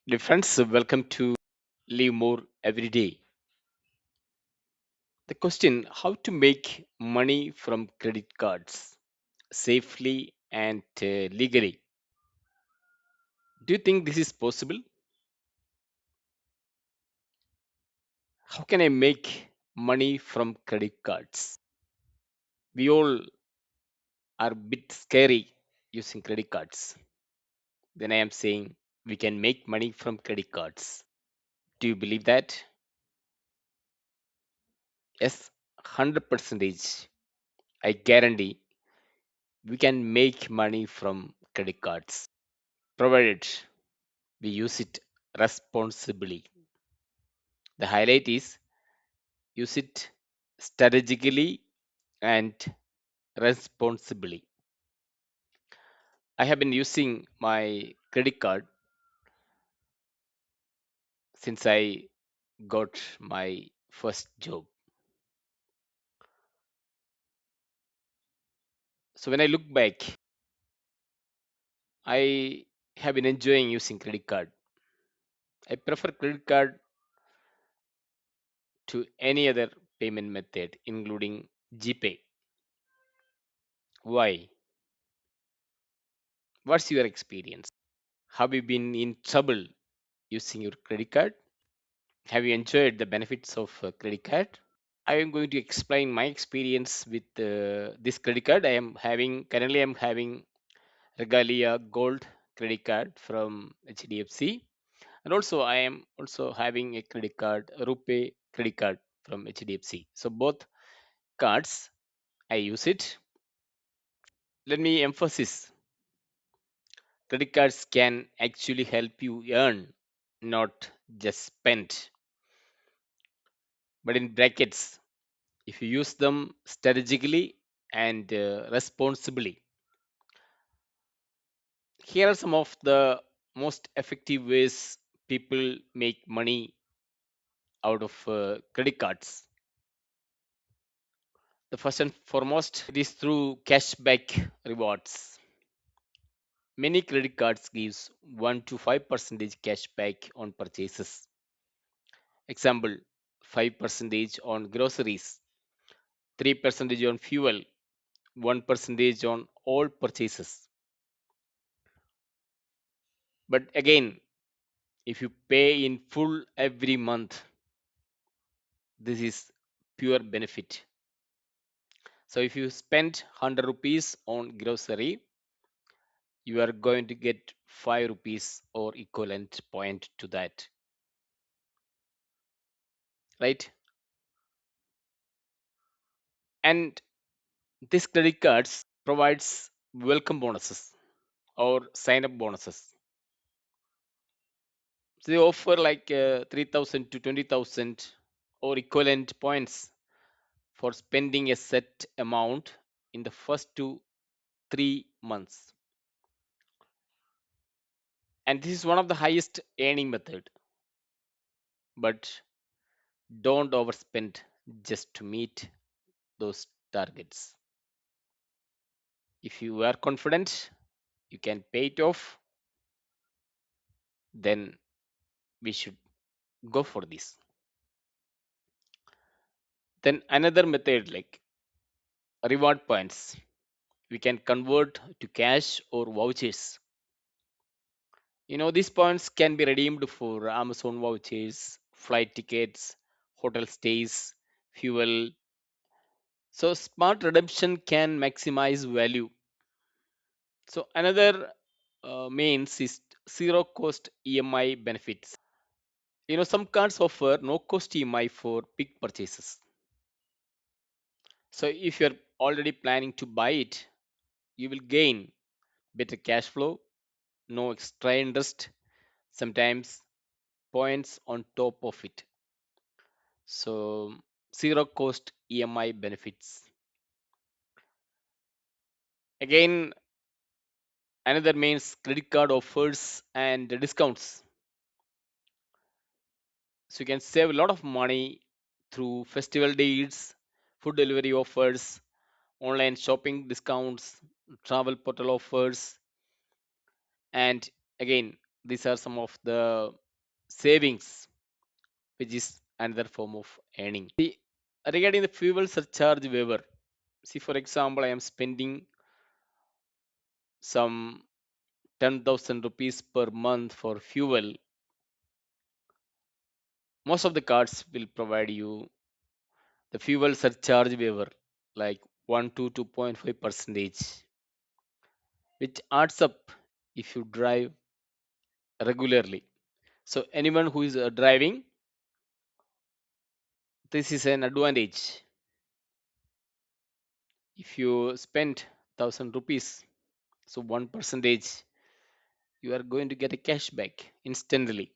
Dear friends, welcome to Live More Every Day. The question: how to make money from credit cards safely and legally. Do you think this is possible? How can I make money from credit cards? We all are a bit scary using credit cards. Then I am saying we can make money from credit cards. Do you believe that? Yes, 100 percentage. I guarantee we can make money from credit cards, provided we use it responsibly. The highlight is use it strategically and responsibly. I have been using my credit card since I got my first job. So when I look back, I have been enjoying using credit card. I prefer credit card to any other payment method, including GPay. Why? What's your experience? Have you been in trouble using your credit card? Have you enjoyed the benefits of credit card? I am going to explain my experience with this credit card. I'm having Regalia Gold credit card from HDFC, and also I am also having a credit card, a Rupee credit card from HDFC. So both cards I use it. Let me emphasize: credit cards can actually help you earn, not just spend. But in brackets, if you use them strategically and responsibly. Here are some of the most effective ways people make money out of credit cards. The first and foremost, it is through cashback rewards. Many credit cards gives 1 to 5 percentage cashback on purchases. Example: 5 percentage on groceries, 3 percentage on fuel, 1 percentage on all purchases. But again, if you pay in full every month, this is pure benefit. So if you spend 100 rupees on grocery, you are going to get 5 rupees or equivalent point to that, right? And this credit cards provides welcome bonuses or sign up bonuses. So they offer like 3,000 to 20,000 or equivalent points for spending a set amount in the first 2 3 months. And this is one of the highest earning method, but don't overspend just to meet those targets. If you are confident you can pay it off, then we should go for this. Then another method like reward points, we can convert to cash or vouchers. These points can be redeemed for Amazon vouchers, flight tickets, hotel stays, fuel. So smart redemption can maximize value. So another means is zero cost EMI benefits. Some cards offer no cost EMI for big purchases. So if you're already planning to buy it, you will gain better cash flow, no extra interest, sometimes points on top of it. So zero cost EMI benefits. Again, another means credit card offers and discounts. So you can save a lot of money through festival deals, food delivery offers, online shopping discounts, travel portal offers, and again These are some of the savings, which is another form of earning. See, regarding the fuel surcharge waiver, see, for example, I am spending some 10,000 rupees per month for fuel. Most of the cards will provide you the fuel surcharge waiver, like 1 to 2.5 percentage, which adds up if you drive regularly. So anyone who is driving, this is an advantage. If you spend 1,000 rupees, so 1 percentage, you are going to get a cashback instantly.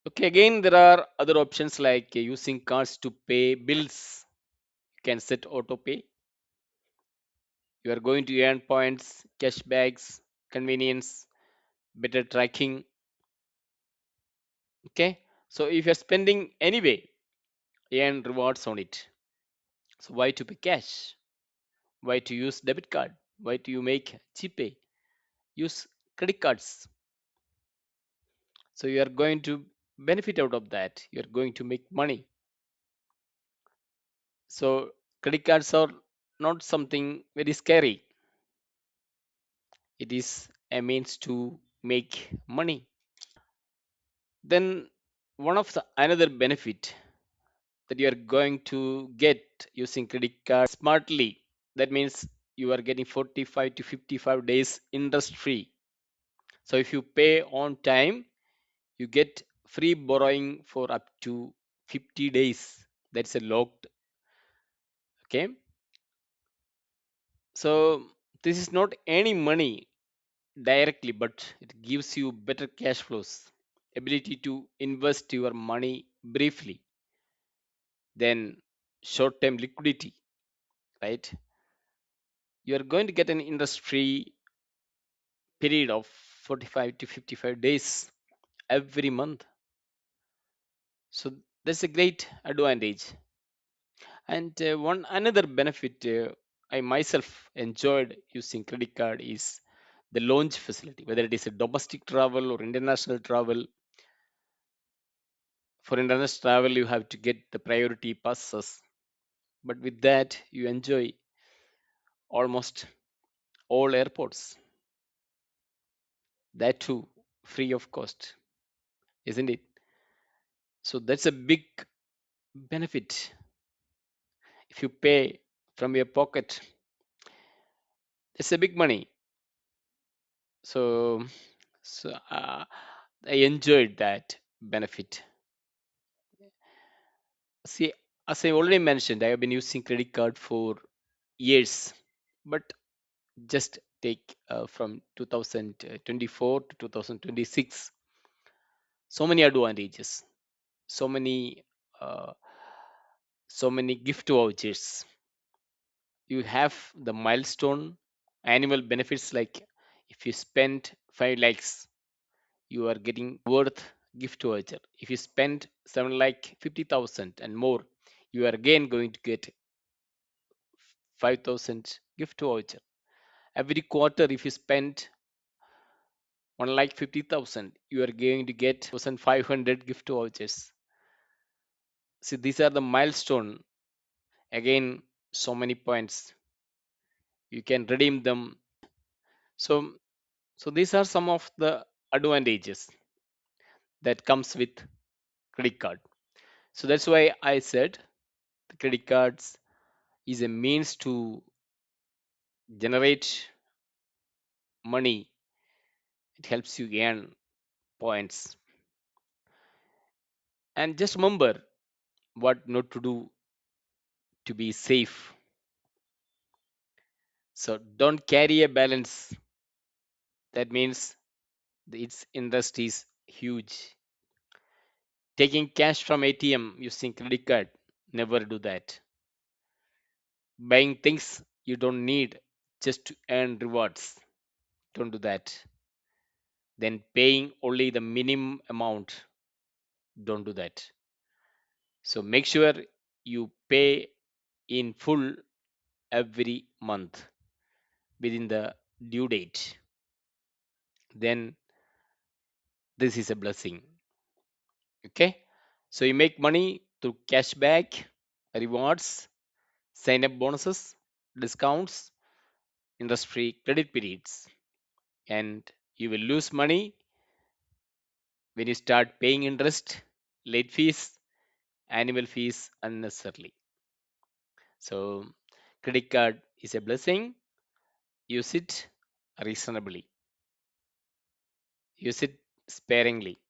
Okay, again, there are other options like using cards to pay bills. You can set auto pay. You are going to earn points, cashbacks, convenience, better tracking. Okay, so if you're spending anyway, earn rewards on it. So why to pay cash? Why to use debit card? Why do you make GPay? Use credit cards. So you are going to benefit out of that. You are going to make money. So credit cards are not something very scary. It is a means to make money. Then one of the another benefit that you are going to get using credit card smartly. That means you are getting 45 to 55 days interest free. So if you pay on time, you get free borrowing for up to 50 days. That's a locked. Okay. So this is not any money directly, but it gives you better cash flows, ability to invest your money briefly, then short term liquidity, right? You are going to get an interest free period of 45 to 55 days every month. So that's a great advantage. And one another benefit I myself enjoyed using credit card is the launch facility, whether it is a domestic travel or international travel. For international travel, you have to get the priority passes, but with that, you enjoy almost all airports. That too, free of cost, isn't it? So that's a big benefit. If you pay from your pocket, it's a big money. So, so I enjoyed that benefit. See, as I already mentioned, I have been using credit card for years, but just take from 2024 to 2026, so many advantages, so many, uh, so many gift vouchers. You have the milestone annual benefits like if you spend 5 lakhs, you are getting worth gift voucher. If you spend 7 lakh 50,000 and more, you are again going to get 5,000 gift voucher. Every quarter, if you spend 1 lakh 50,000, you are going to get 1,500 gift vouchers. See, these are the milestone. Again, so many points. You can redeem them. So, so these are some of the advantages that comes with credit card. So that's why I said the credit cards is a means to generate money. It helps you earn points. And just remember what not to do to be safe. So don't carry a balance. That means its interest is huge. Taking cash from ATM using credit card, never do that. Buying things you don't need just to earn rewards, don't do that. Then paying only the minimum amount, don't do that. So make sure you pay in full every month within the due date. then this is a blessing. Okay, so you make money through cashback, rewards, sign up bonuses, discounts, interest free credit periods, and you will lose money when you start paying interest, late fees, annual fees unnecessarily. So, credit card is a blessing. Use it reasonably, use it sparingly.